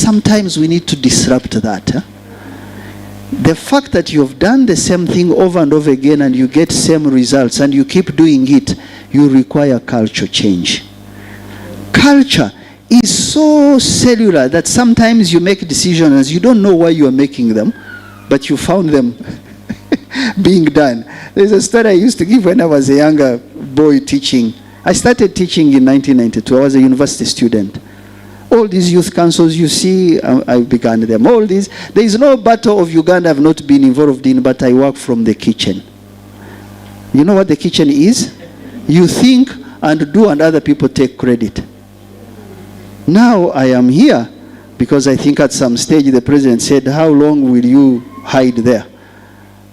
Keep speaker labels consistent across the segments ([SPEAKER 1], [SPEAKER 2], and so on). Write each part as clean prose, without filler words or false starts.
[SPEAKER 1] sometimes we need to disrupt that. The fact that you've done the same thing over and over again and you get same results and you keep doing it, you require culture change. Culture is so cellular that sometimes you make decisions, you don't know why you are making them, but you found them being done. There's a story I used to give when I was a younger boy teaching. I started teaching in 1992. I was a university student. All these youth councils you see, I began them. All these. There is no battle of Uganda I've not been involved in, but I work from the kitchen. You know what the kitchen is? You think and do and other people take credit. Now I am here because I think at some stage the president said, how long will you hide there?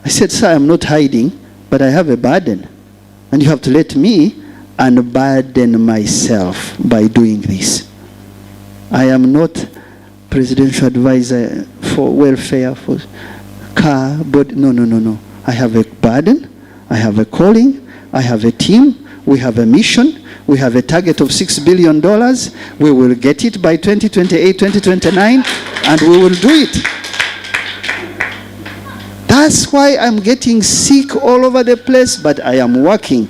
[SPEAKER 1] I said, sir, I'm not hiding, but I have a burden. And you have to let me unburden myself by doing this. I am not presidential advisor for welfare, for car, but no. I have a burden, I have a calling, I have a team, we have a mission, we have a target of $6 billion. We will get it by 2028, 2029, and we will do it. That's why I'm getting sick all over the place, but I am working.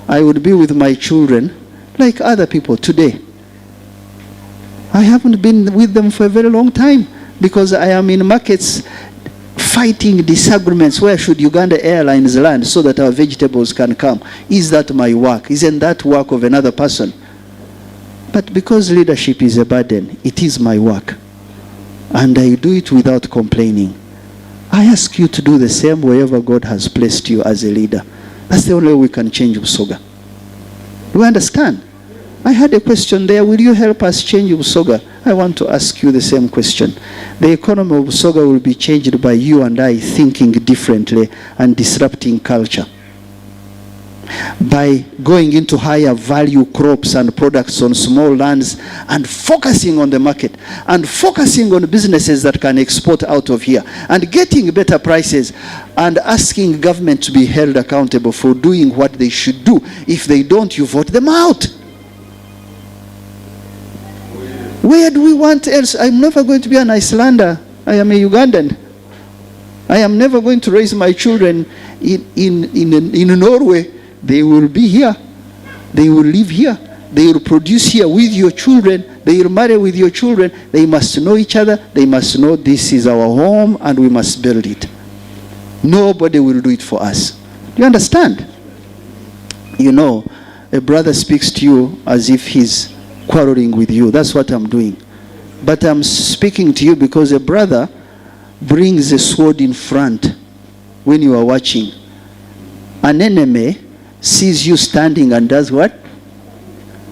[SPEAKER 1] I would be with my children like other people today. I haven't been with them for a very long time because I am in markets fighting disagreements. Where should Uganda Airlines land so that our vegetables can come? Is that my work? Isn't that work of another person? But because leadership is a burden, it is my work. And I do it without complaining. I ask you to do the same wherever God has placed you as a leader. That's the only way we can change Busoga. Do you understand? I had a question there. Will you help us change Busoga? I want to ask you the same question. The economy of Busoga will be changed by you and I thinking differently and disrupting culture. By going into higher value crops and products on small lands and focusing on the market and focusing on businesses that can export out of here and getting better prices and asking government to be held accountable for doing what they should do. If they don't, you vote them out. Where do we want else? I'm never going to be an Icelander. I am a Ugandan. I am never going to raise my children in Norway. They will be here. They will live here. They will produce here with your children. They will marry with your children. They must know each other. They must know this is our home and we must build it. Nobody will do it for us. Do you understand? You know, a brother speaks to you as if he's quarreling with you. That's what I'm doing. But I'm speaking to you because a brother brings a sword in front when you are watching. An enemy sees you standing and does what?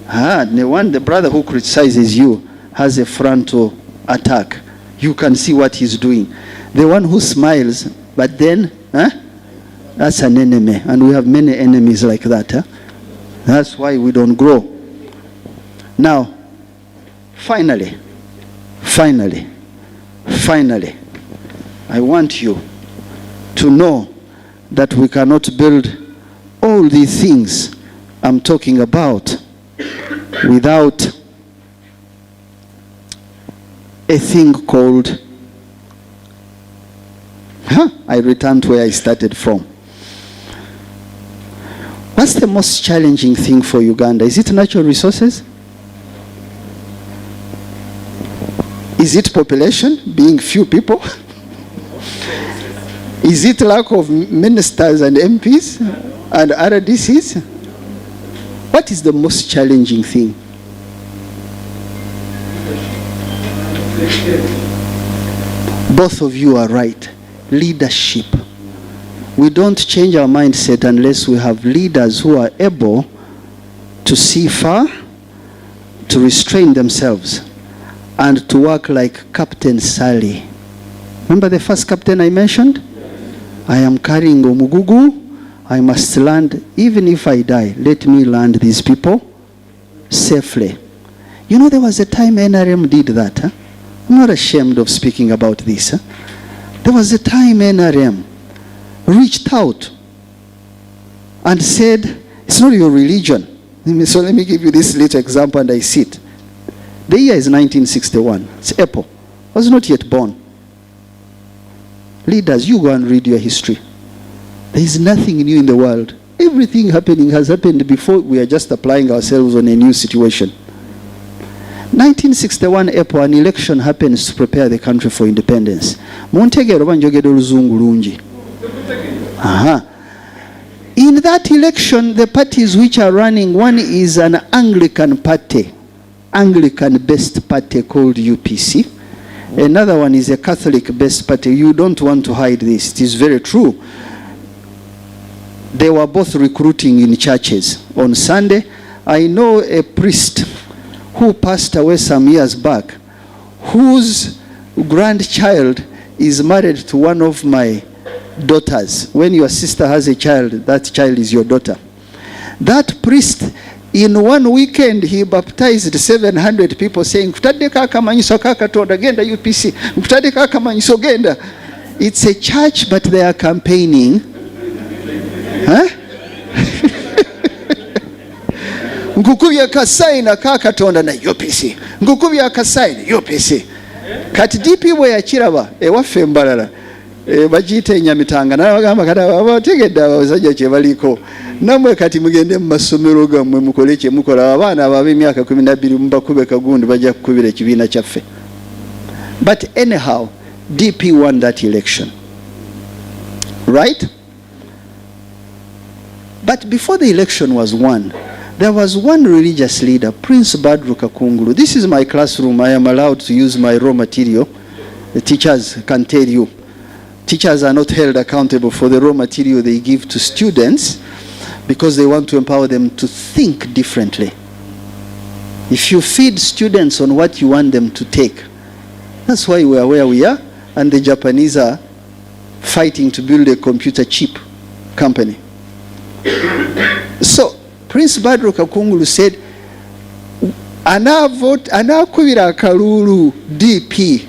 [SPEAKER 1] The brother who criticizes you has a frontal attack. You can see what he's doing. The one who smiles, but then, that's an enemy. And we have many enemies like that. That's why we don't grow. Now, finally, I want you to know that we cannot build all these things I'm talking about without a thing called, I return to where I started from. What's the most challenging thing for Uganda? Is it natural resources? Is it population, being few people? Is it lack of ministers and MPs and RDCs? What is the most challenging thing? Both of you are right. Leadership. We don't change our mindset unless we have leaders who are able to see far, to restrain themselves, and to work like Captain Sally. Remember the first captain I mentioned? I am carrying Omugugu. I must land, even if I die, let me land these people safely. You know, there was a time NRM did that. I'm not ashamed of speaking about this. There was a time NRM reached out and said, it's not your religion. Let me give you this little example and I sit. The year is 1961. It's April. was not yet born. Leaders, you go and read your history. There is nothing new in the world. Everything happening has happened before. We are just applying ourselves on a new situation. 1961 April, an election happens to prepare the country for independence. In that election, the parties which are running, one is an Anglican party, Anglican-based party called UPC. Another one is a Catholic-based party. You don't want to hide this. It is very true. They were both recruiting in churches. On Sunday, I know a priest who passed away some years back, whose grandchild is married to one of my daughters. When your sister has a child, that child is your daughter. That priest, in one weekend, he baptized 700 people saying, it's a church, but they are campaigning. Huh? Nkukubya kasai na kakatonda na UPC. Nkukubya kasai na UPC. Kati DP bwe yakiraba ewaffe Mbalala bagiyita Nyamitanga n'abagamba kati abategedde abasajja kye baliko namwe kati mugende mu masomero gammwe mukole kye mukola abaana ab'emyaka 12 mubakube kagundi bajja kukubira ekibiina kyaffe. But anyhow, DP won that election. Right? But before the election was won, there was one religious leader, Prince Badru Kakungulu. This is my classroom. I am allowed to use my raw material. The teachers can tell you. Teachers are not held accountable for the raw material they give to students because they want to empower them to think differently. If you feed students on what you want them to take, that's why we are where we are, and the Japanese are fighting to build a computer chip company. So, Prince Badru Kakungulu said, anakubira akalulu DP,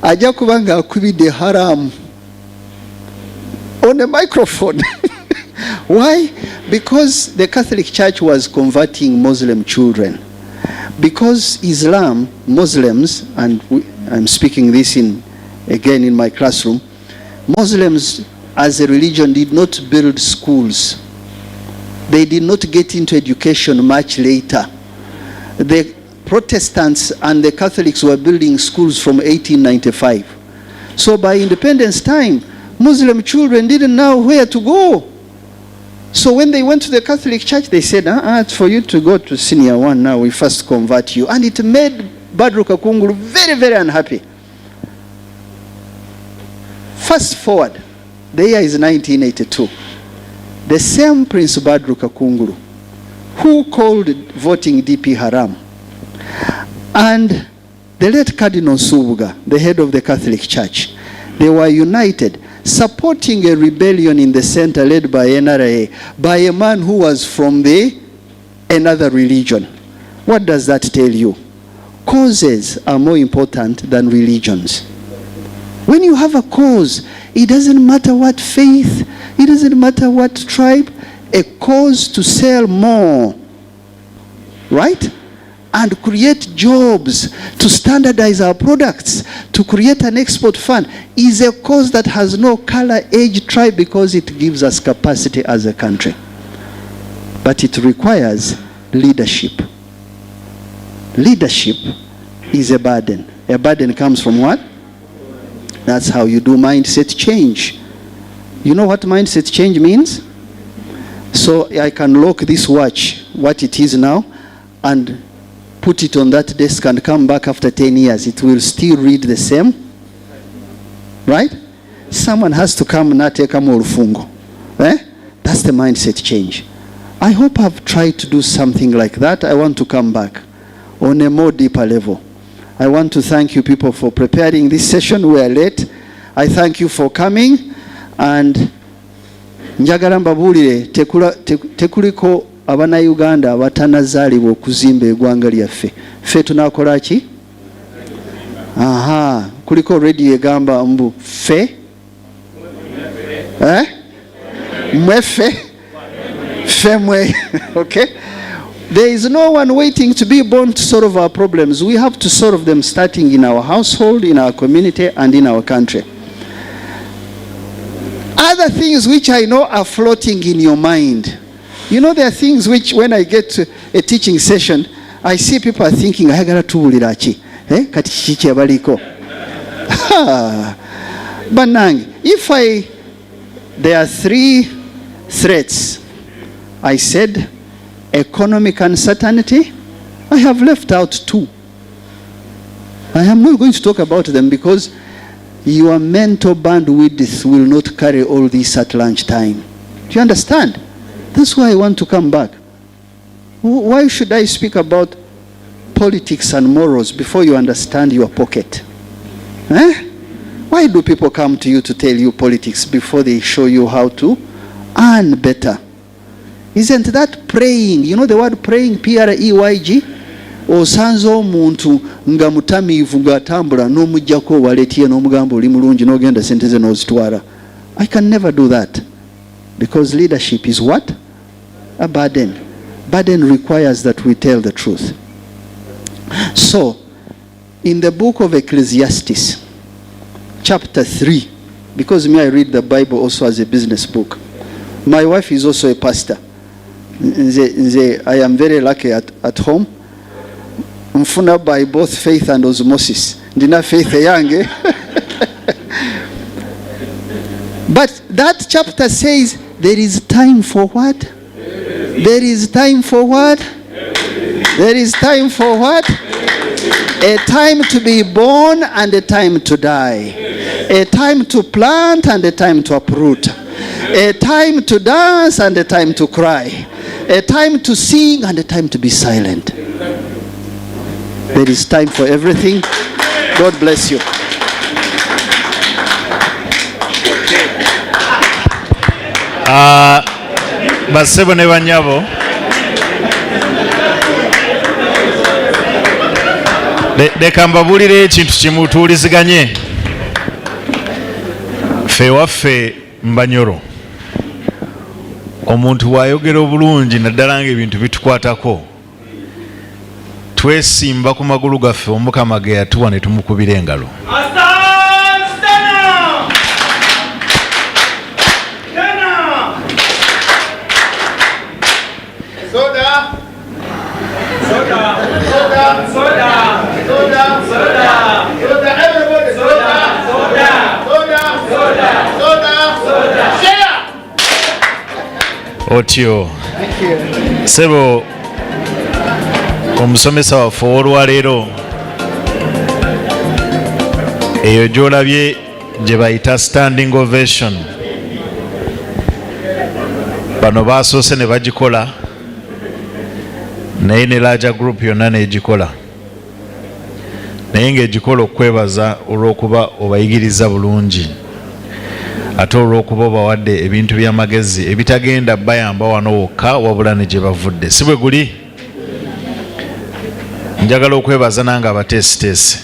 [SPEAKER 1] ajja kubanga akubidde haram on a microphone. Why? Because the Catholic Church was converting Muslim children. Because Islam, Muslims, and I'm speaking this again in my classroom, Muslims as a religion did not build schools. They did not get into education much later. The Protestants and the Catholics were building schools from 1895. So by independence time, Muslim children didn't know where to go. So when they went to the Catholic Church, they said, it's for you to go to senior one now, we first convert you. And it made Badru Kakungulu very, very unhappy. Fast forward, the year is 1982. The same Prince Badru Kakungulu, who called voting DP haram, and the late Cardinal Subuga, the head of the Catholic Church, they were united, supporting a rebellion in the center led by NRA, by a man who was from another religion. What does that tell you? Causes are more important than religions. When you have a cause, it doesn't matter what faith, it doesn't matter what tribe, a cause to sell more, right? And create jobs, to standardize our products, to create an export fund, is a cause that has no color, age, tribe, because it gives us capacity as a country. But it requires leadership. Leadership is a burden. A burden comes from what? That's how you do mindset change. You know what mindset change means? So I can lock this watch, what it is now, and put it on that desk and come back after 10 years. It will still read the same. Right? Someone has to come and take a more fungo. That's the mindset change. I hope I've tried to do something like that. I want to come back on a more deeper level. I want to thank you people for preparing this session. We are late. I thank you for coming, and njagala mbabulire tekuliko abana Uganda abatanazaalibwa okuzimba eggwanga lyaffe. Ffe tunakola ki? Kuliko radio egamba mbu ffe mweffe ffe mwe. Okay? There is no one waiting to be born to solve our problems. We have to solve them starting in our household, in our community, and in our country. Other things which I know are floating in your mind. You know, there are things which when I get to a teaching session, I see people are thinking, ayagala tuwulira ki? Kati kiki abaliko? Banange, there are 3 threats. I said, economic uncertainty. I have left out 2. I am not going to talk about them because your mental bandwidth will not carry all this at lunchtime. Do you understand? That's why I want to come back. Why should I speak about politics and morals before you understand your pocket? Why do people come to you to tell you politics before they show you how to earn better? Isn't that praying? You know the word praying, P-R-E-Y-G? Osanze omuntu nga mutamiivu ng'atambula n'omuggyako waleetiye n'omugamba oli mulungi n'ogenda sente ze n'ozitwala. I can never do that. Because leadership is what? A burden. Burden requires that we tell the truth. So, in the book of Ecclesiastes, chapter 3, because me I read the Bible also as a business book. My wife is also a pastor. I am very lucky at home. Mfuna by both faith and osmosis. Ndina faith yange. But that chapter says there is time for what? There is time for what? There is time for what? A time to be born and a time to die. A time to plant and a time to uproot. A time to dance and a time to cry. A time to sing and a time to be silent. There is time for everything. God bless you.
[SPEAKER 2] Basebo ne banyabo. Leka mbabulire ekintu kimu tuwuliziganye. Ffe waffe Mbanyoro. Omuntu wayogera obulungi naddala ng'ebintu bitukwatako. Twesimba ku magulu gaffe Omukama ge yatuwa ne tumukubira engalo. Otyo sebo omusomesa waffe olwaleero eyo gy'olabye gye bayita standing ovation, bano baasoose ne bagikola naye ne larger group yonna n'egikola, naye ng'egikola okwebaza olw'okuba obayigiriza bulungi ate olw'okuba obawadde ebintu by'amagezi ebitagenda bayamba wano wokka wabula ne gye bavudde. Si bwe guli? Njagala okwebaza nange abateesiteesi,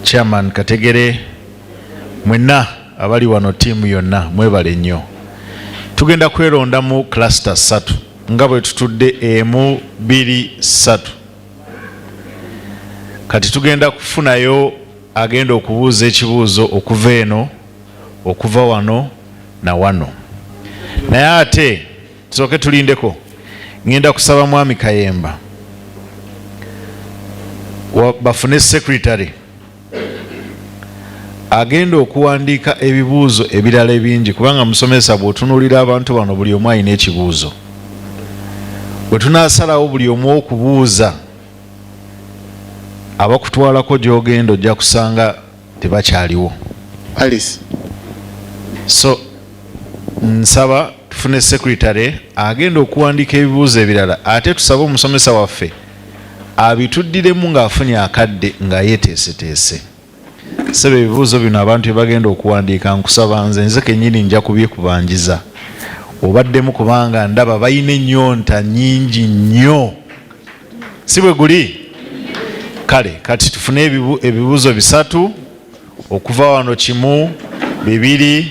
[SPEAKER 2] Chairman Kategere, mwenna abali wano ttiimu yonna mwebale nnyo. Tugenda kweronda mu cluster 3 nga bwe tutudde 1, 2, 3. Kati tugenda kufunayo agenda okubuuza ekibuuzo okuva eno, okuva wano na wano. Naye ate tusooke tulindeko, ngenda kusaba Mwami Kayemba bafune secretary agenda okuwandiika ebibuuzo ebirala ebingi, kubanga musomesa bw'otunuulira abantu bano buli omu alina ekibuuzo. Bwe tunaasalawo buli omu okubuuza, abakutwalako gy'ogenda ojja kusanga tebakyaliwo.
[SPEAKER 1] Alice.
[SPEAKER 2] So nsaba tufune secretary agenda okuwandiika ebibuuzo ebirala, ate tusabe omusomesa waffe abituddiremu ng'afunye akadde nga yeeteeseteese. Sebe ebibuuzo bino abantu bagenda okuwandiika, nkusaba nze kennyini nja kubyekubanjiza obaddemu, kubanga ndaba bayina ennyonta nnyingi nnyo. Si bwe guli? Kale kati tufune ebibuuzo 3 okuva wano, 1, 2,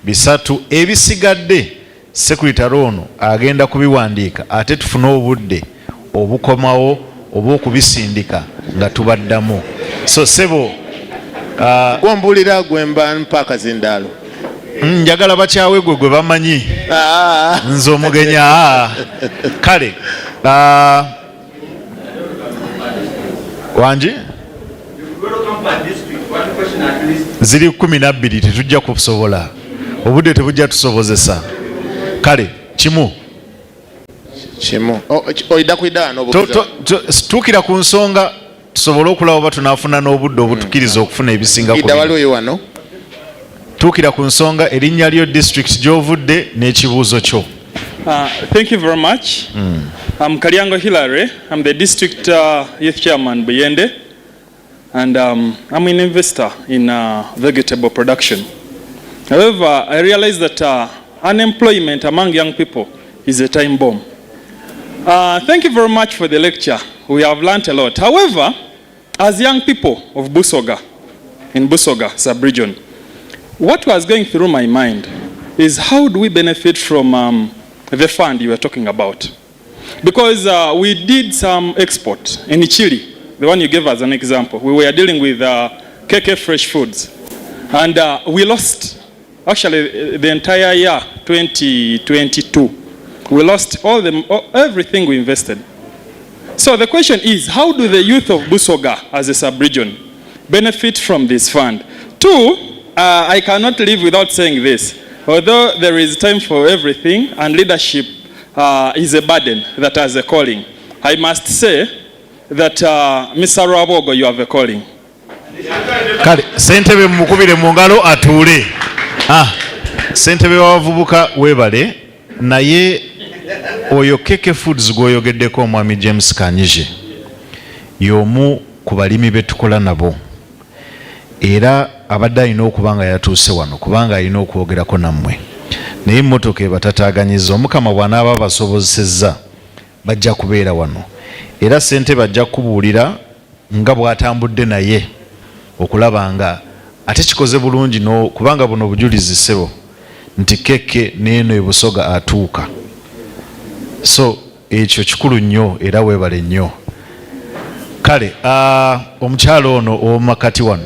[SPEAKER 2] 3, ebisigadde Secretary ono agenda kubiwandiika ate tufune obudde obukomawo oba okubisindika nga tubaddamu. So sebo
[SPEAKER 3] gwambulira gwemba mpaka zindaalo
[SPEAKER 2] njagala bakyawe gwe bamanyi nze omugenya kale wangi ziri 12 tetujja kusobola obudde tebujja tusobozesa kale kimu
[SPEAKER 3] oida kuidano
[SPEAKER 2] tuukira ku nsonga tusobole okulaba oba tunaafuna n'obudde obutukiriza okufuna ebisinga
[SPEAKER 3] wano
[SPEAKER 2] tuukira ku nsonga erinnya lyo district gy'ovudde n'ekibuuzo kyo.
[SPEAKER 4] Thank you very much. I'm Kalyango Hilary. I'm the district youth chairman Buyende, and I'm an investor in vegetable production. However, I realize that unemployment among young people is a time bomb. Thank you very much for the lecture. We have learnt a lot. However, as young people of Busoga, in Busoga sub-region, what was going through my mind is how do we benefit from the fund you were talking about? Because we did some export in Chile, the one you gave as an example. We were dealing with KK Fresh Foods, and we lost, actually the entire year 2022. We lost everything we invested. So the question is, how do the youth of Busoga as a sub-region benefit from this fund? Two, I cannot live without saying this. Although there is time for everything and leadership is a burden that has a calling, I must say that Mr. Rabogo, you have a calling.
[SPEAKER 2] Kale sentebe mukubire mu ngalo atuule. Sentebe w'abavubuka weebale naye oyo KK Foods gw'oyogeddeko omwami James Kanyije y'omu ku balimi be tukola nabo era abadde alina okuba nga yatuuse wano kubanga alina okwogerako nammwe naye emmotoka ebatataganyiza omukama bw'anaaba basobozesezza bajja kubeera wano era ssente bajja kubuulira nga bw'atambudde naye okulaba nga ate kikoze bulungi kubanga buno obujulizi ssebo nti KK n'eno e Busoga atuuka. So ekyo kikulu nnyo era weebale nnyo. Kale omukyalo ono ow'omumakati wano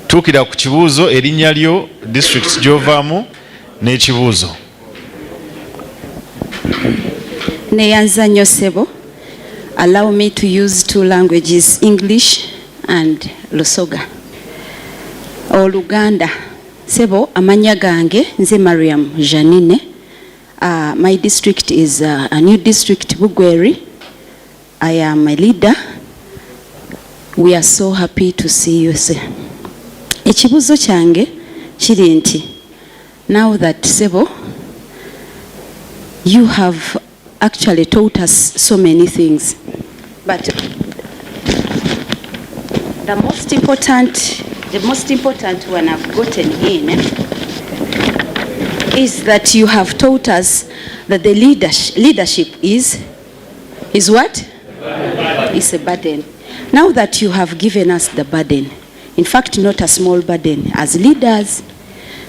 [SPEAKER 2] tuukira ku kibuuzo erinnya lyo district gy'ovaamu n'ekibuuzo.
[SPEAKER 5] Neyanza nnyo ssebo. Allow me to use two languages, English and Lusoga. Oluganda. Sebo, amanya gange, nze Mariam Janine. My district is a new district, Bugweri. I am a leader. We are so happy to see you, sir. Ekibuzo kyange kiri nti, now that Sebo, you have actually taught us so many things, but the most important one I've gotten in is that you have taught us that the leadership is what? It's a burden. Now that you have given us the burden, in fact not a small burden, as leaders,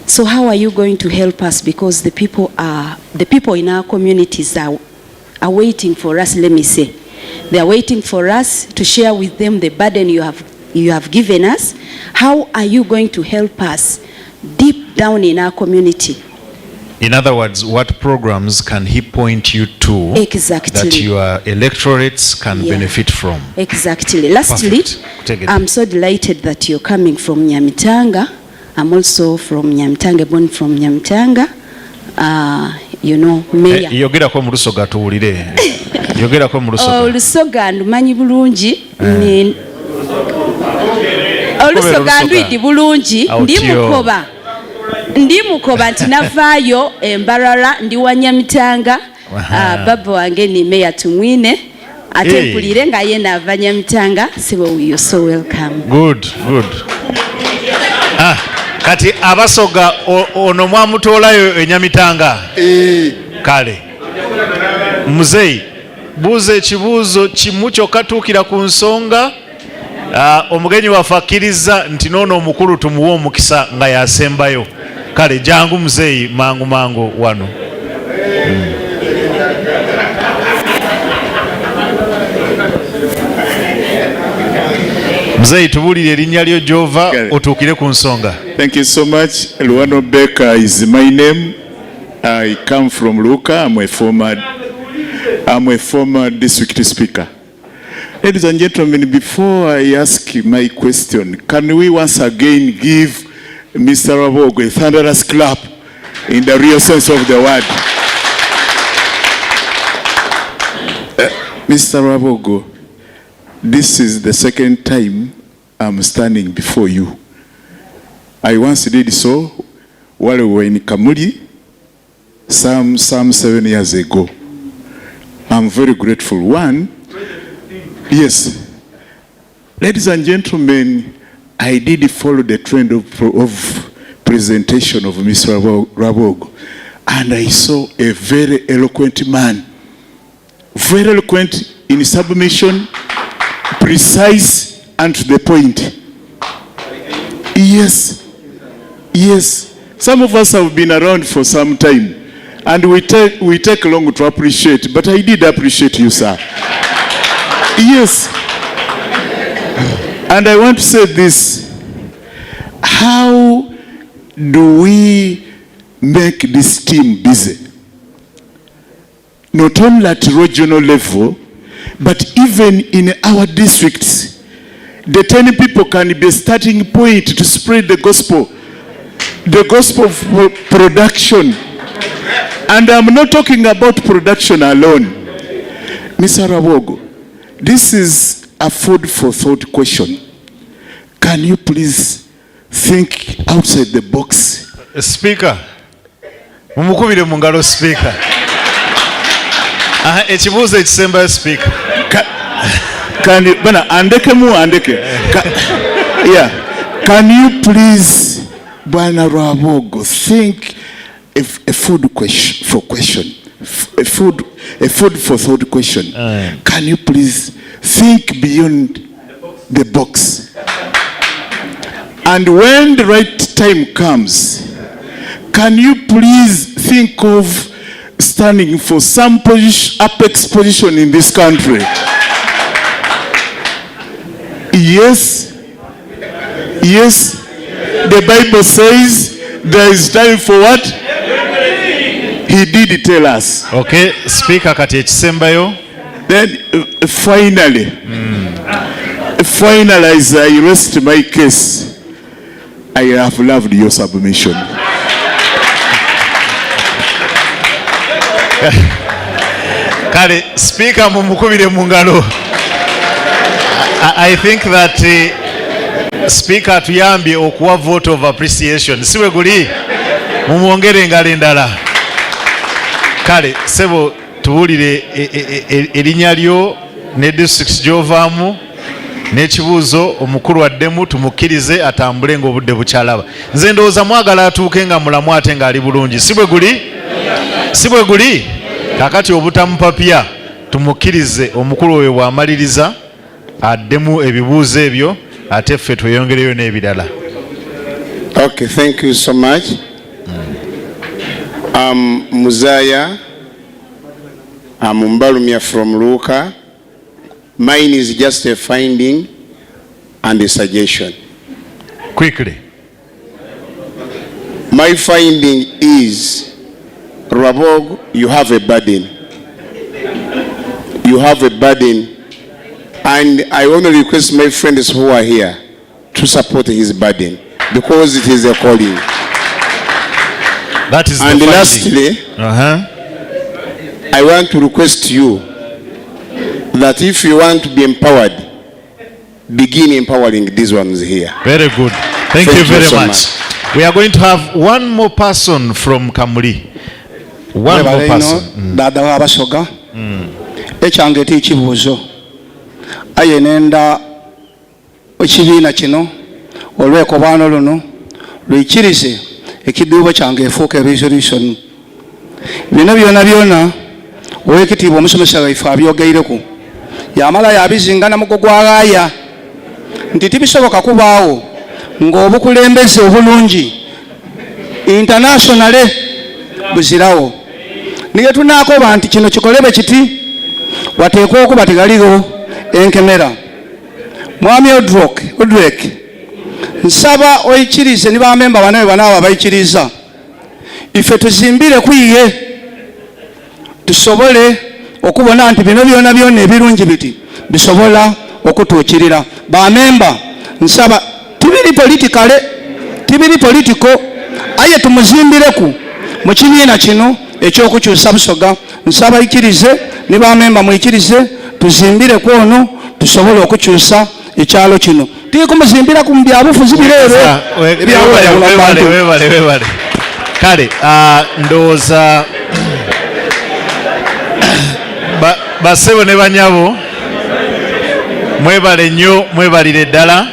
[SPEAKER 5] so how are you going to help us? Because the people in our communities are waiting for us, let me say. They are waiting for us to share with them the burden you have given us. How are you going to help us deep down in our community?
[SPEAKER 2] In other words, what programs can he point you to
[SPEAKER 5] exactly
[SPEAKER 2] that your electorates can benefit from?
[SPEAKER 5] Exactly. Lastly, I'm so delighted that you're coming from Nyamitanga. I'm also from Nyamitanga, born from Nyamitanga. You know, Mayor.
[SPEAKER 2] Yogerako mu Lusoga tuwulire. Yogerako mu Lusoga.
[SPEAKER 5] Olusoga ndumanyi bulungi. Olusoga ndwidi bulungi. Ndi mukoba nti navaayo Embarara ndi wa Nyamitanga. Baba wange ni Mayor Tumwine. Ate mpulire nga ye nava Nyamitanga. So you're so welcome.
[SPEAKER 2] Good. Kati Abasoga ono mwamutoolayo e Nyamitanga. Kale muzeyi buuza ekibuuzo kimu kyokka tuukira ku nsonga. Omugenyi waffe akkiriza nti noono omukulu tumuwe omukisa nga yasembayo. Kale jangu muzeeyi mangu wano. Muzeeyi tubuulire erinnya lyo gy'ova otuukire ku nsonga.
[SPEAKER 6] Thank you so much. Luano Baker is my name. I come from Luka. I'm a former district speaker. Ladies and gentlemen, before I ask my question, can we once again give Mr. Rwabogo a thunderous clap in the real sense of the word? Mr. Rwabogo, this is the second time I'm standing before you. I once did so while we were in Kamuli some 7 years ago. I'm very grateful. One, yes, ladies and gentlemen, I did follow the trend of presentation of Mr. Rwabogo, and I saw a very eloquent man, very eloquent in submission, precise and to the point. Yes, yes. Some of us have been around for some time, and we take long to appreciate, but I did appreciate you, sir. Yes. And I want to say this. How do we make this team busy? Not only at regional level, but even in our districts. The 10 people can be a starting point to spread the gospel of production. And I'm not talking about production alone. Mr. Rwabogo, this is a food for thought question. Can you please think outside the box?
[SPEAKER 2] Speaker, mumukubire mu ngalo speaker. Ekibuuzo ekisembayo speaker.
[SPEAKER 6] Can you, yeah. Can you please, Bwana Rwabogo, think if a food for thought question. Can you please think beyond the box? And when the right time comes, can you please think of standing for some apex position in this country? Yes, yes. The Bible says there is time for what? He did tell us.
[SPEAKER 2] Okay, speaker kati ekisembayo.
[SPEAKER 6] Then finally, as I rest my case, I have loved your submission.
[SPEAKER 2] Kale speaker mumukubire mu ngalo. I think that speaker tuyambye okuwa vote of appreciation. Siwe guli mumwongere engalo endala. Kale sebo tuwulire erinnya lyo ne district gy'ovaamu n'ekibuuzo omukulu addemu tumukkirize atambule ng'obudde bukyalaba. Nze ndowooza mwagala atuuke nga mulamu ate ng'ali bulungi. Sibwe guli kakati obutamupapya tumukkirize omukulu oyo bw'amaliriza addemu ebibuuzo ebyo ate ffe tweyongereyo n'ebirala.
[SPEAKER 3] Okay, thank you so much. Muzaya, I'm Mbalumia from Luka. Mine is just a finding and a suggestion.
[SPEAKER 2] Quickly.
[SPEAKER 3] My finding is, Rwabogo, you have a burden. You have a burden. And I want to request my friends who are here to support his burden, because it is a calling.
[SPEAKER 2] That is the
[SPEAKER 3] and
[SPEAKER 2] finding.
[SPEAKER 3] Lastly, I want to request you that if you want to be empowered, begin empowering these ones here.
[SPEAKER 2] Very good. Thank you very so much. We are going to have one more person from Kamuli. One more person.
[SPEAKER 7] Dada wa Bashoga. Echange tichibuzo. Ayenenda okibiina kino olw'ekobano luno lwikirize ekiduubo kyange efuuka resolution. Bino byona owekitiibwa omusomesa waife abyogeireko yamala yabizingana mugo gwagaaya nti tibisoboka kubaawo ng'obukulembeze obulungi internationally buzirawo. Niye tunakoba nti kino kikolebe kiti wateekwa okuba tegaliwo enkemera. Mwami Odrek, nsaba oyikirize ne bamemba banawe banawe bayikiriza. Ife tuzimbire kuyiye tusobole okubona nti bino byonna byonna ebirungi biti bisobola okutuukirira. Bamemba nsaba tibiri political aye tumuzimbireku mu kibiina kino ekyokukyusa Busoga. Nsaba ikirize ne bamemba mwikirize tuzimbire ku ono tusobole okukyusa ekyalo kino. Tikumuzimbira ku byabufuzi bireebe
[SPEAKER 2] webale kale ndowooza basebo ne banyabo mwebale nnyo, mwebalire ddala.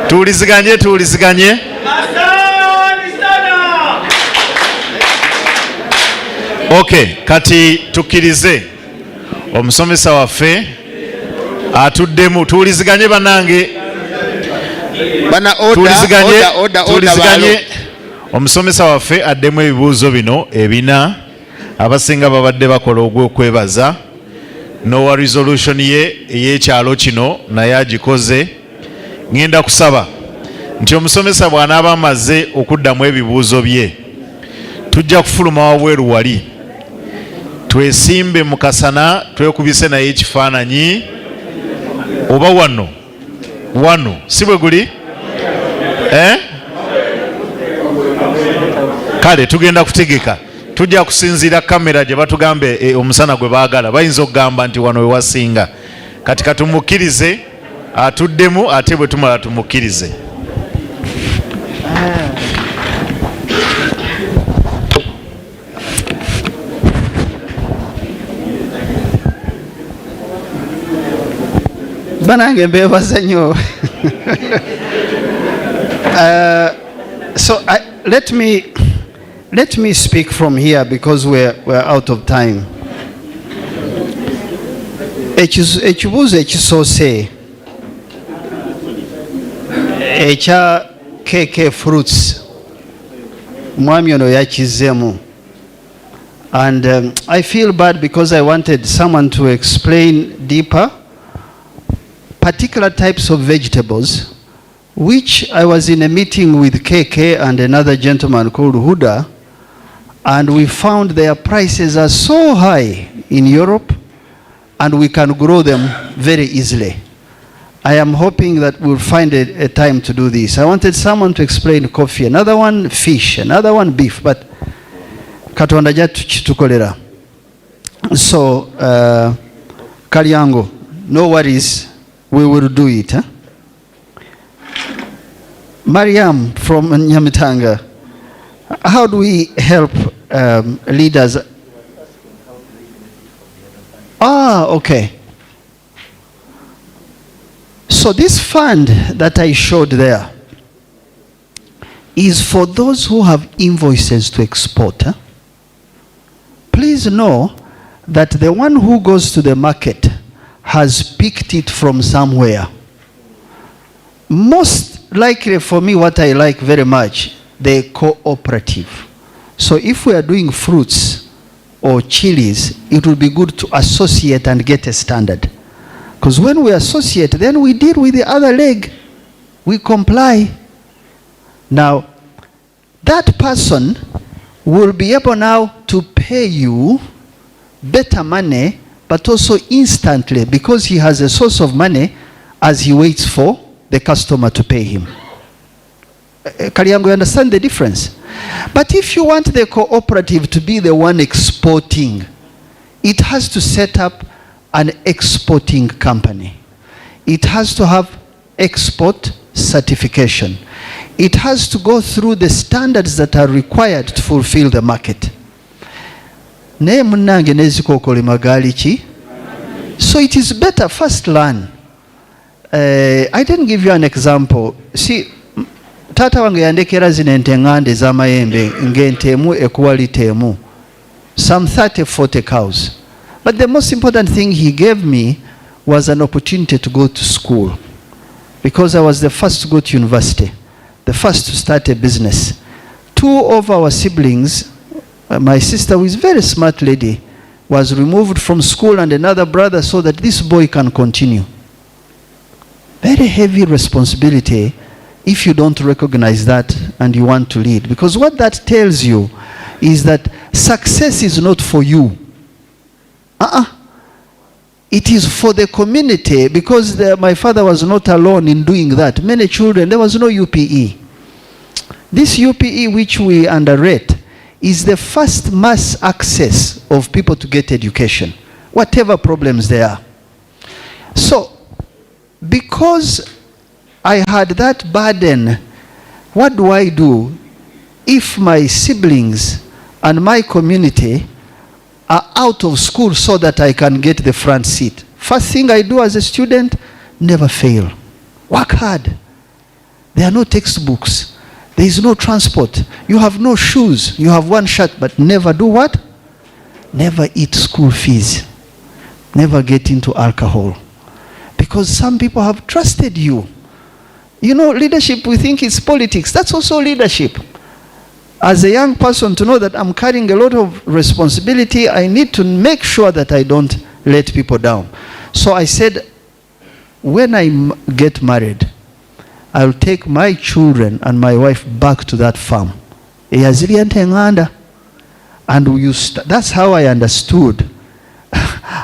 [SPEAKER 2] Tuwuliziganye. Okay, kati tukkirize omusomesa waffe atuddemu. Tuwuliziganye bannange, tuwuliziganye. Omusomesa waffe addemu ebibuuzo bino ebina. Abasinga babadde bakola ogw'okwebaza. Nowa resolution ye ey'ekyalo kino naye agikoze. Ngenda kusaba nti omusomesa bw'anaaba amaze okuddamu ebibuuzo bye, tujja kufuluma wabweru wali twesimbe mu kasana twekubise naye ekifaananyi, oba wano si bwe guli kale tugenda kutegeka. Tujja kusinziira kamera gye batugambe omusana gwe baagala. Bayinza okugamba nti wano we wasinga. Kati katumukkirize atuddemu ate bwe tumala tumukkirize.
[SPEAKER 1] Banange mbebaza nnyo. So let me speak from here because we're out of time. Ekibuuzo ekisoose ekya KK Fruits mwami ono yakizemu, and I feel bad because I wanted someone to explain deeper particular types of vegetables, which I was in a meeting with KK and another gentleman called Huda, and we found their prices are so high in Europe and we can grow them very easily. I am hoping that we'll find a time to do this. I wanted someone to explain coffee, another one fish, another one beef, but Katonda jatukolera. So, Kalyango, no worries, we will do it. Huh? Mariam from Nyamitanga, how do we help leaders? Okay. So this fund that I showed there is for those who have invoices to export. Huh? Please know that the one who goes to the market has picked it from somewhere. Most likely for me, what I like very much, the cooperative. So if we are doing fruits or chilies, it will be good to associate and get a standard. Because when we associate, then we deal with the other leg. We comply. Now, that person will be able now to pay you better money, but also instantly, because he has a source of money as he waits for the customer to pay him. Kalyango, you understand the difference? But if you want the cooperative to be the one exporting, it has to set up an exporting company. It has to have export certification. It has to go through the standards that are required to fulfill the market. So it is better first learn. I didn't give you an example. See, tata wange yandekera zino entengande z'amayembe ng'entemu ekuwalitemu, some 30-40 cows. But the most important thing he gave me was an opportunity to go to school, because I was the first to go to university, the first to start a business. 2 of our siblings, my sister, who is a very smart lady, was removed from school, and another brother, so that this boy can continue. Very heavy responsibility if you don't recognize that and you want to lead. Because what that tells you is that success is not for you. It is for the community, because my father was not alone in doing that. Many children, there was no UPE. This UPE, which we underrate, is the first mass access of people to get education, whatever problems there are. So, because I had that burden, what do I do if my siblings and my community are out of school so that I can get the front seat? First thing I do as a student, never fail. Work hard. There are no textbooks. There is no transport. You have no shoes. You have one shirt, but never do what? Never eat school fees. Never get into alcohol. Because some people have trusted you. You know, leadership, we think it's politics. That's also leadership. As a young person, to know that I'm carrying a lot of responsibility, I need to make sure that I don't let people down. So I said, when I get married, I'll take my children and my wife back to that farm. And that's how I understood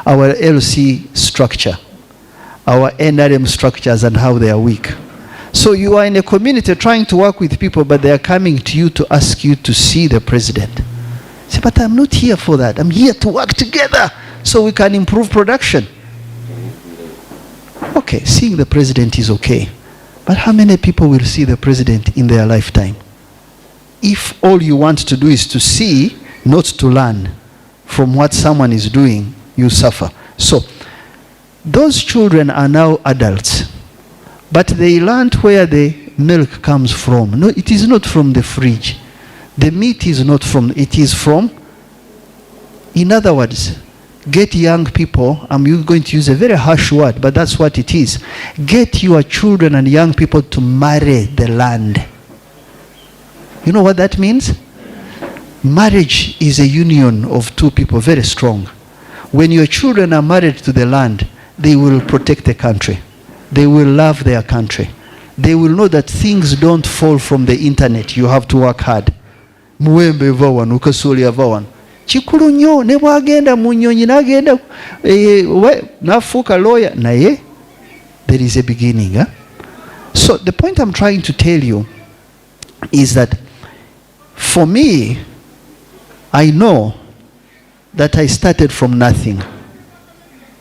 [SPEAKER 1] our LC structure, our NRM structures, and how they are weak. So you are in a community trying to work with people, but they are coming to you to ask you to see the president. Say, but I'm not here for that. I'm here to work together so we can improve production. Okay, seeing the president is okay. But how many people will see the president in their lifetime? If all you want to do is to see, not to learn from what someone is doing, you suffer. So, those children are now adults. But they learned where the milk comes from. No, it is not from the fridge. The meat is not from, it is from. In other words, get young people, I'm going to use a very harsh word, but that's what it is. Get your children and young people to marry the land. You know what that means? Marriage is a union of 2 people, very strong. When your children are married to the land, they will protect the country. They will love their country. They will know that things don't fall from the internet. You have to work hard. Muwembe vawan, ukasuli vawan. Chikulu nyo, ne bwagenda mu nnyonyi n'agenda n'afuuka lawyer naye. There is a beginning. So the point I'm trying to tell you is that for me, I know that I started from nothing.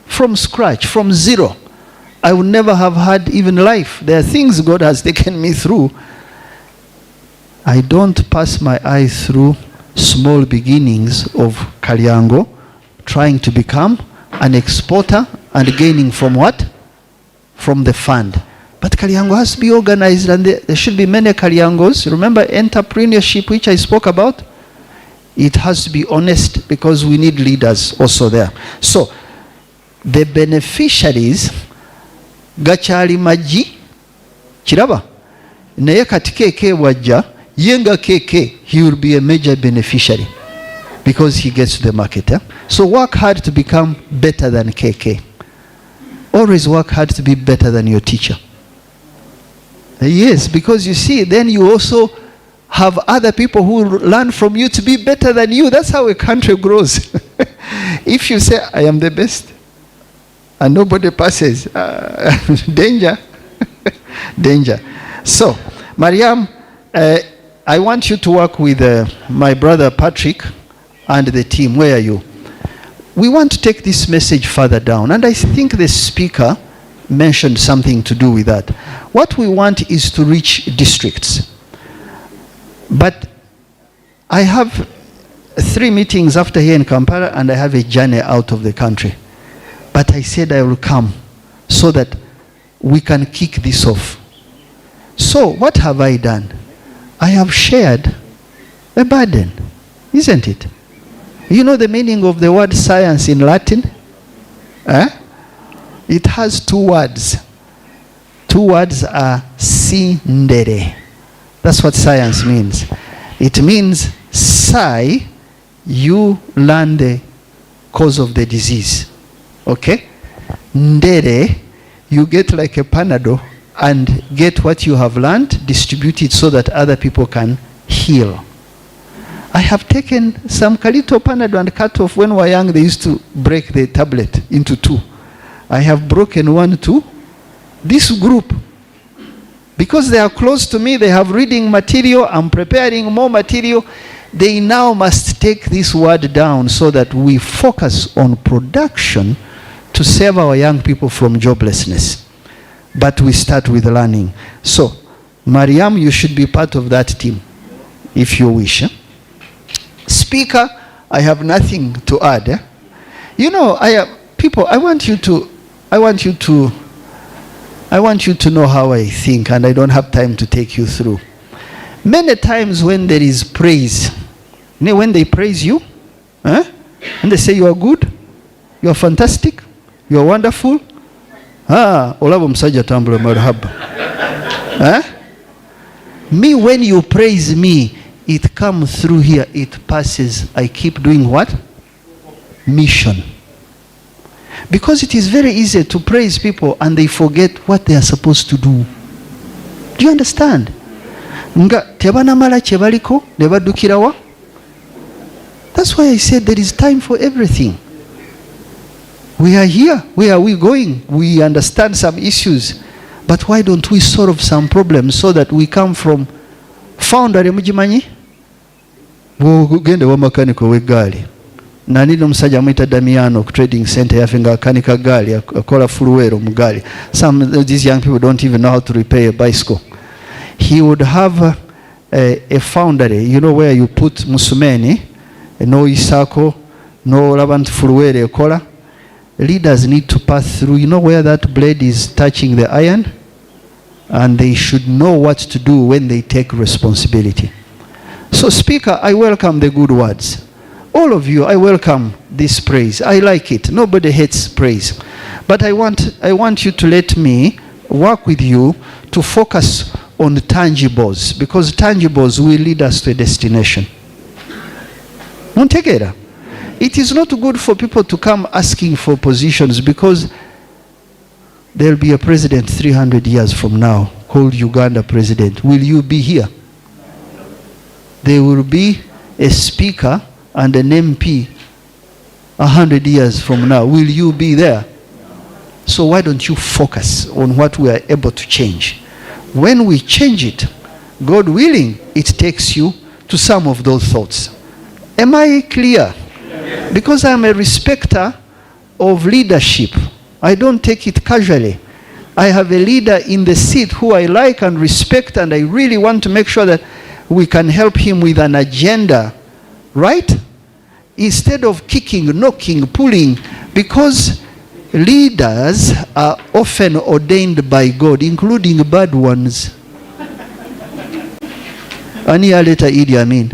[SPEAKER 1] From scratch, from zero. I would never have had even life. There are things God has taken me through. I don't pass my eyes through small beginnings of Kalyango, trying to become an exporter and gaining from what? From the fund. But Kalyango has to be organized, and there should be many Kalyangos. Remember entrepreneurship, which I spoke about? It has to be honest, because we need leaders also there. So, the beneficiaries, gakyali magi, kiraba, naye kati KK wajja, yenga KK, he will be a major beneficiary because he gets to the market. So work hard to become better than KK. Always work hard to be better than your teacher. Yes, because you see, then you also have other people who learn from you to be better than you. That's how a country grows. If you say, I am the best, and nobody passes, danger. Danger. So, Mariam, I want you to work with my brother Patrick and the team. Where are you? We want to take this message further down, and I think the speaker mentioned something to do with that. What we want is to reach districts. But I have 3 meetings after here in Kampala, and I have a journey out of the country. But I said I will come so that we can kick this off. So what have I done? I have shared a burden, isn't it? You know the meaning of the word science in Latin? It has 2 words. 2 words are sindere. That's what science means. It means Sai, you learn the cause of the disease. Okay? Ndere, you get like a Panadol and get what you have learned, distribute it so that other people can heal. I have taken some Kalito Panadol and cut off. When we were young, they used to break the tablet into two. I have broken one to this group. Because they are close to me, they have reading material, I'm preparing more material. They now must take this word down so that we focus on production to save our young people from joblessness. But we start with learning. So, Mariam, you should be part of that team, if you wish. Speaker, I have nothing to add. You know, people, I want you to know how I think, and I don't have time to take you through. Many times when there is praise, when they praise you, and they say you are good, you are fantastic, you are wonderful. Olabo msaja tambule marhaba. Me, when you praise me, it comes through here, it passes. I keep doing what? Mission. Because it is very easy to praise people and they forget what they are supposed to do. Do you understand? Nga tebanamala chebaliko nebadukirawa. That's why I said there is time for everything. We are here. Where are we going? We understand some issues. But why don't we solve some problems so that we come from founder mujimanyi? Gende wa makaniko wegali. Nanino musajja mwita Damiano trading center yafe nga akanika gali akola fuluwero mugali. Some of these young people don't even know how to repair a bicycle. He would have a foundry, you know, where you put musumeni, no isako, no labant fuluwero ekola. Leaders need to pass through, you know, where that blade is touching the iron, and they should know what to do when they take responsibility. So, Speaker, I welcome the good words. All of you, I welcome this praise. I like it. Nobody hates praise. But I want you to let me work with you to focus on tangibles, because tangibles will lead us to a destination. Montegera. It is not good for people to come asking for positions, because there will be a president 300 years from now called Uganda president. Will you be here? There will be a speaker and an MP 100 years from now. Will you be there? So why don't you focus on what we are able to change? When we change it, God willing, it takes you to some of those thoughts. Am I clear? Because I'm a respecter of leadership. I don't take it casually. I have a leader in the seat who I like and respect, and I really want to make sure that we can help him with an agenda, right? Instead of kicking, knocking, pulling, because leaders are often ordained by God, including bad ones. Any later Idi Amin.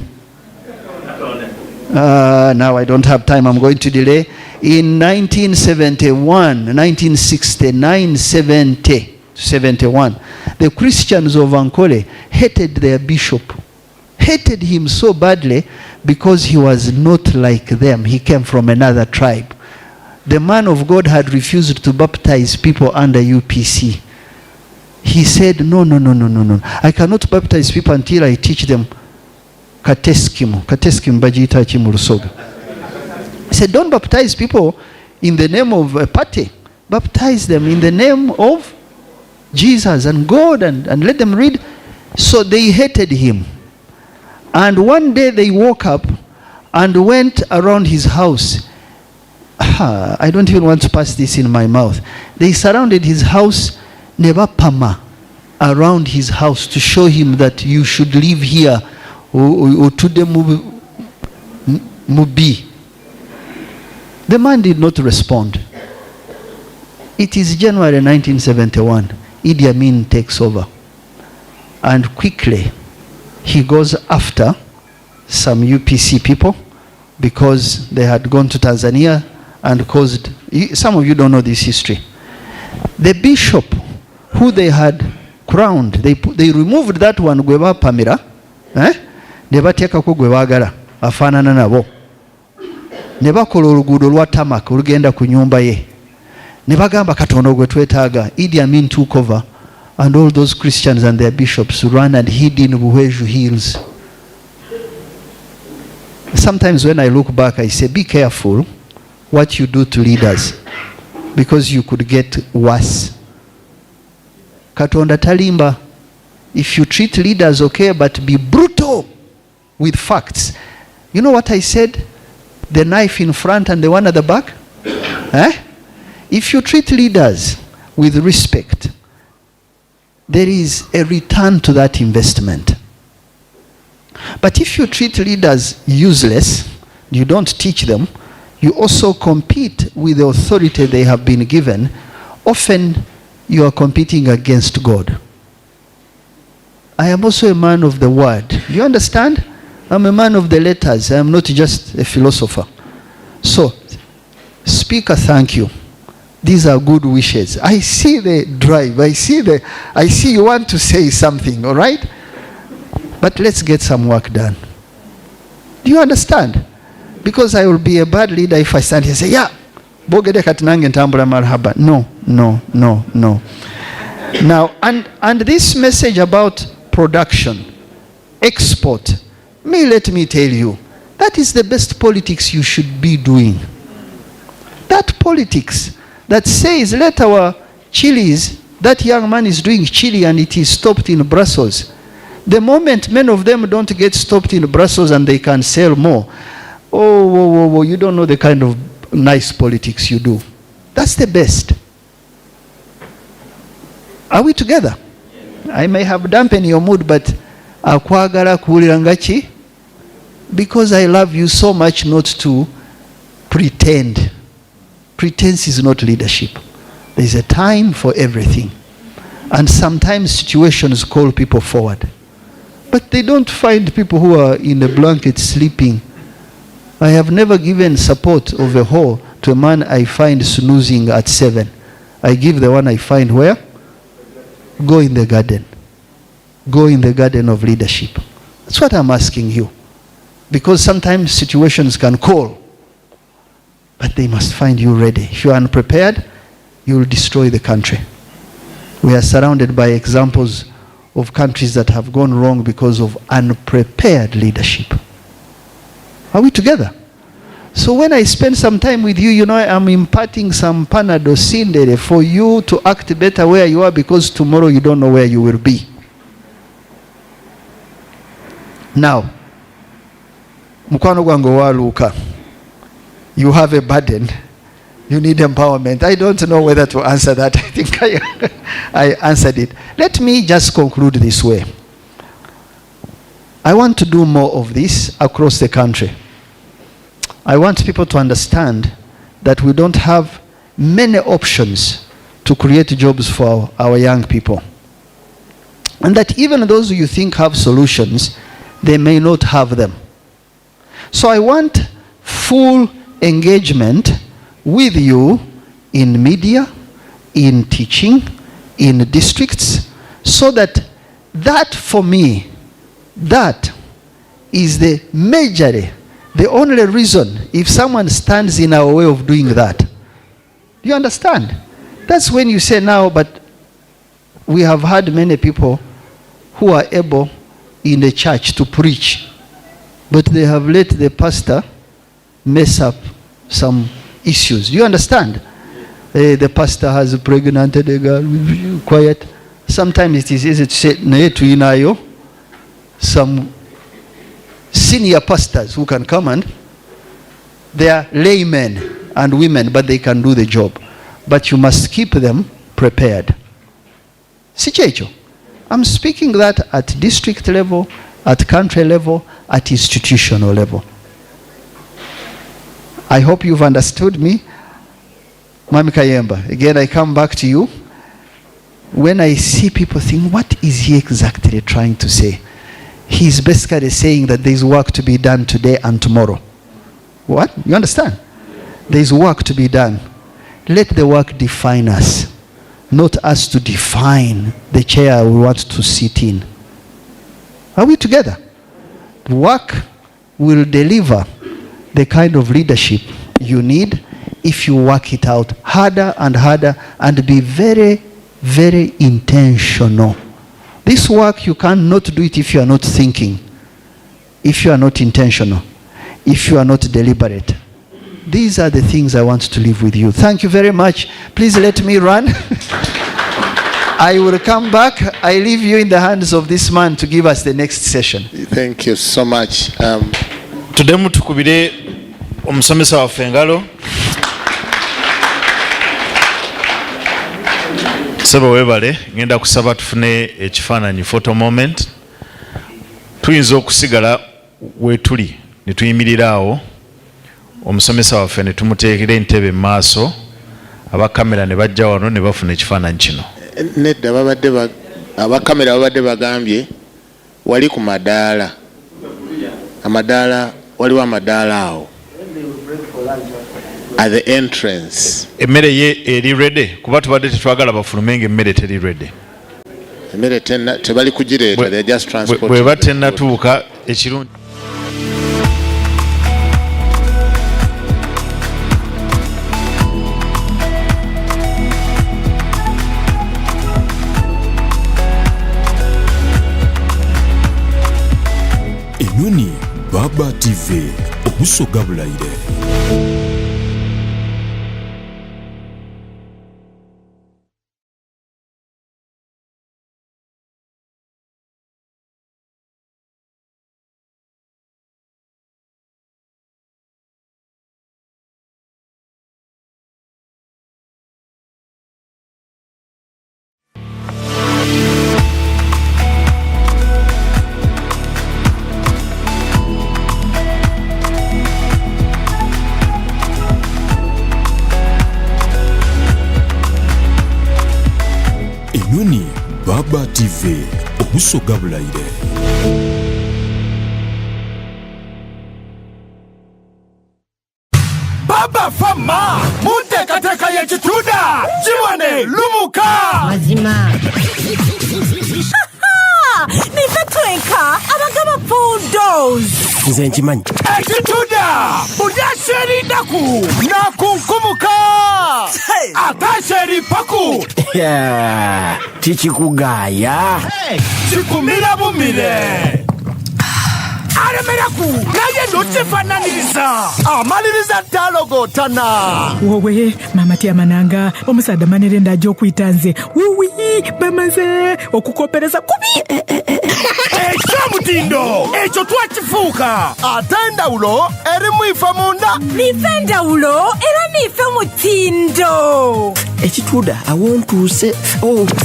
[SPEAKER 1] Now I don't have time, I'm going to delay. In 1969, 70, 71, the Christians of Ankole hated their bishop. Hated him so badly because he was not like them. He came from another tribe. The man of God had refused to baptize people under UPC. He said, no. I cannot baptize people until I teach them kateskimu. Kateskimu bajita chimu rusoga. He said, don't baptize people in the name of a party. Baptize them in the name of Jesus and God, and let them read. So they hated him. And one day they woke up and went around his house. I don't even want to pass this in my mouth. They surrounded his house, nebapama, around his house, to show him that you should live here. Mubi. The man did not respond. It is January 1971. Idi Amin takes over. And quickly, he goes after some UPC people because they had gone to Tanzania and caused, some of you don't know this history. The bishop who they had crowned, they removed that one, Gweba Pamira, ne bateekako gwe baagala afaanana nabo, ne bakola oluguudo lwa tamak olugenda ku nnyumba ye, ne bagamba Katonda gwe twetaaga. Idi Amin took over and all those Christians and their bishops ran and hid in Buheju Hills. Sometimes when I look back, I say, be careful what you do to leaders, because you could get worse. Katonda talimba. If you treat leaders okay, but be brutal with facts. You know what I said? The knife in front and the one at the back? If you treat leaders with respect, there is a return to that investment. But if you treat leaders useless, you don't teach them, you also compete with the authority they have been given, often you are competing against God. I am also a man of the word. Do you understand? I'm a man of the letters. I am not just a philosopher. So, Speaker, thank you. These are good wishes. I see the drive. I see you want to say something, all right? But let's get some work done. Do you understand? Because I will be a bad leader if I stand here and say, yeah, bogede katinange ntambula marhaba. No. Now, and this message about production, export, let me tell you, that is the best politics you should be doing. That politics that says, let our chilies, that young man is doing chili and it is stopped in Brussels. The moment many of them don't get stopped in Brussels and they can sell more, oh, you don't know the kind of nice politics you do. That's the best. Are we together? I may have dampened your mood, but akwagala kuwulira ngachi, because I love you so much not to pretend. Pretense is not leadership. There is a time for everything. And sometimes situations call people forward. But they don't find people who are in a blanket sleeping. I have never given support of a hall to a man I find snoozing at 7. I give the one I find where? Go in the garden. Go in the garden of leadership. That's what I'm asking you. Because sometimes situations can call. But they must find you ready. If you are unprepared, you will destroy the country. We are surrounded by examples of countries that have gone wrong because of unprepared leadership. Are we together? So when I spend some time with you, I'm imparting some Panadol Sindere for you to act better where you are, because tomorrow you don't know where you will be. Now, mukwano gwange waluuka, you have a burden, you need empowerment. I don't know whether to answer that. I think I answered it. Let me just conclude this way. I want to do more of this across the country. I want people to understand that we don't have many options to create jobs for our young people. And that even those you think have solutions, they may not have them. So I want full engagement with you in media, in teaching, in districts, so that for me, that is the only reason if someone stands in our way of doing that. Do you understand? That's when you say now, but we have had many people who are able in the church to preach, but they have let the pastor mess up some issues. Do you understand? The pastor has pregnanted a girl, quiet. Sometimes it is easy to say, "Ne tuinayo." Some senior pastors who can come and they are laymen and women, but they can do the job. But you must keep them prepared. Sichecho. I'm speaking that at district level, at country level, at institutional level. I hope you've understood me. Mami Kayemba, again I come back to you. When I see people think, what is he exactly trying to say? He's basically saying that there's work to be done today and tomorrow. What? You understand? There's work to be done. Let the work define us, not us to define the chair we want to sit in. Are we together? Work will deliver the kind of leadership you need if you work it out harder and harder and be very, very intentional. This work, you cannot do it if you are not thinking, if you are not intentional, if you are not deliberate. These are the things I want to leave with you. Thank you very much. Please let me run. I will come back. I leave you in the hands of this man to give us the next session.
[SPEAKER 3] Thank you so much.
[SPEAKER 2] Tudemu tukubire omusomesa waffe engalo. Sebo webale ngenda kusaba tufune ekifaananyi photo moment. Tuyinza okusigala wetuli ne tuyimirira awo omusomesa waffe ne tumuteekera entebe mu maaso abakamera ne bajja wano ne bafuna ekifaananyi kino.
[SPEAKER 3] Nedda abakamera babadde bagambye wali ku madaala. Waliwo amadaala awo at the entrance.
[SPEAKER 2] Emmere ye eri ready kuba tubadde tetwagala bafulumenga emmere teri ready.
[SPEAKER 3] Emmere tebali kugireeta, they just transport.
[SPEAKER 2] Bweba tennatuuka ekirungi.
[SPEAKER 8] Enyonyi Baba TV obusoga bulayire. Enyonyi Baba TV obusoga bulayire.
[SPEAKER 9] Baba Fama munteekateeka y'ekituuda Jiwane lumuka
[SPEAKER 10] mazima nife twenka abagaba bulldoze nze nkimanyi
[SPEAKER 9] ekituuda buli aseerindaku nakunkumuka ate eripaku
[SPEAKER 10] tikikugaaya
[SPEAKER 9] kikumira bumire alemeraku naye ndokifananiriza amaliriza ttalogootana
[SPEAKER 11] wowe mama tyamananga omusaadde manerenda ajja okuyita nze wiwi bamaze okukopereza kubi
[SPEAKER 9] ekyomutindo ekyo twakifuuka ate endawulo erimu ife munda
[SPEAKER 10] nife endawulo era nife mutindo
[SPEAKER 9] ekituuda awontuuse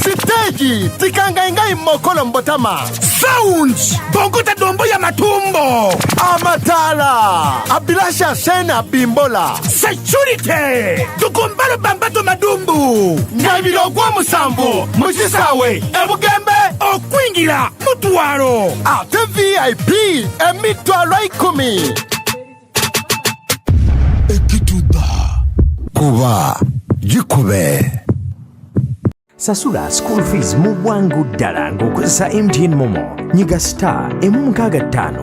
[SPEAKER 9] siteegi tikangaingai mmokolo mbotama sound bongote dombo ya matumbo amataala abilasha sena bimbola security tukumbalo bambato madumbu ngabiro gw'omusanvu mukisaawe ebugembe okwingira mutwalo ate vip emitwalo 10
[SPEAKER 8] Ekituuda kuba gikube.
[SPEAKER 12] Sasula school fees mu bwangu ddala ng'okozesa MTN Momo. Nyiga *165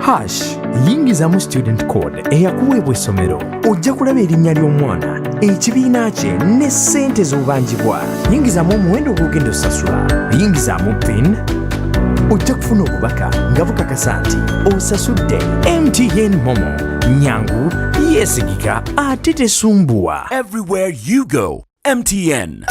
[SPEAKER 12] *880# yingiza mu student code eyakuweebwa essomero. Ojja kulaba erinnya ly'omwana, ekibiina kye ne ssente z'obubanjibwa. Yingizaamu omuwendo gw'ogenda osasula. Yingizaamu PIN. Ojja kufuna obubaka nga bukakasa nti osasudde. MTN Momo. Nyangu, yesigika ate tesumbuwa.
[SPEAKER 8] Everywhere you go, MTN.